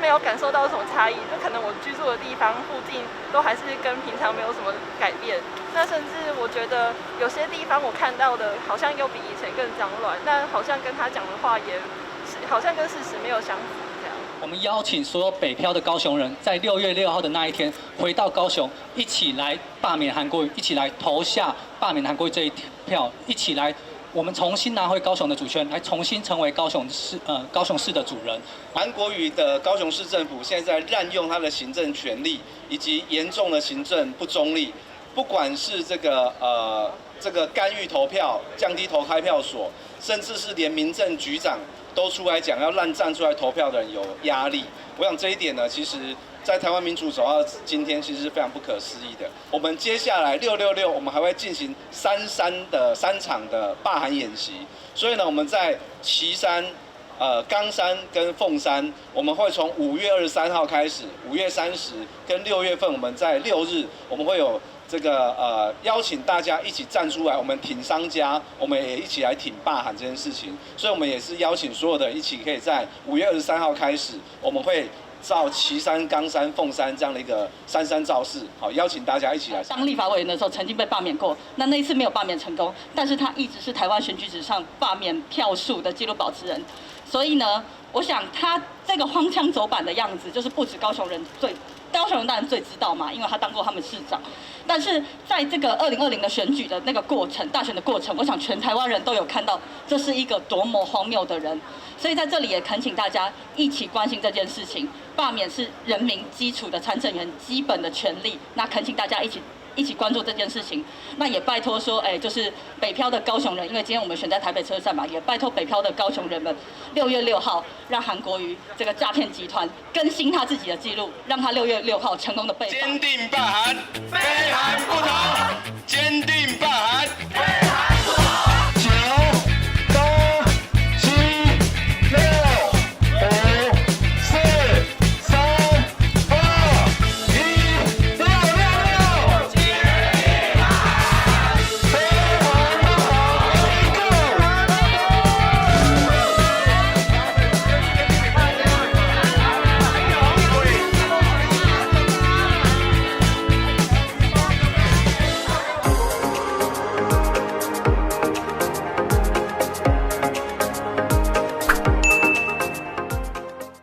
没有感受到什么差异，就可能我居住的地方附近都还是跟平常没有什么改变。那甚至我觉得有些地方我看到的好像又比以前更脏乱，但好像跟他讲的话也好像跟事实没有相符这样。我们邀请所有北漂的高雄人，在6月6号的那一天回到高雄，一起来罢免韩国瑜，一起来投下罢免韩国瑜这一票，一起来。我们重新拿回高雄的主权，来重新成为高雄市的主人。韩国瑜的高雄市政府现在滥用他的行政权力，以及严重的行政不中立，不管是这个干预投票、降低投开票所，甚至是连民政局长都出来讲要让站出来投票的人有压力。我想这一点呢，其实在台湾民主走到今天，其实是非常不可思议的。我们接下来666，我们还会进行3场的罢韩演习。所以呢，我们在旗山、冈山跟凤山，我们会从5月23号开始，5月30跟6月份，我们在6日，我们会有这个邀请大家一起站出来，我们挺商家，我们也一起来挺罢韩这件事情。所以我们也是邀请所有的人一起，可以在5月23号开始，我们会照旗山、冈山、凤山这样的一个三山造势，好，邀请大家一起来。当立法委员的时候，曾经被罢免过，那一次没有罢免成功，但是他一直是台湾选举史上罢免票数的纪录保持人。所以呢，我想他这个荒腔走板的样子，就是不止高雄人当然最知道嘛，因为他当过他们市长。但是在这个2020的选举的那个过程，大选的过程，我想全台湾人都有看到，这是一个多么荒谬的人。所以在这里也恳请大家一起关心这件事情。罢免是人民基础的参政员基本的权利，那恳请大家一起关注这件事情。那也拜托说，就是北漂的高雄人，因为今天我们选在台北车站嘛，也拜托北漂的高雄人们，6月6号让韩国瑜这个诈骗集团更新他自己的记录，让他6月6号成功的被罢。坚定罢韩，非韩不投。坚定罢韩。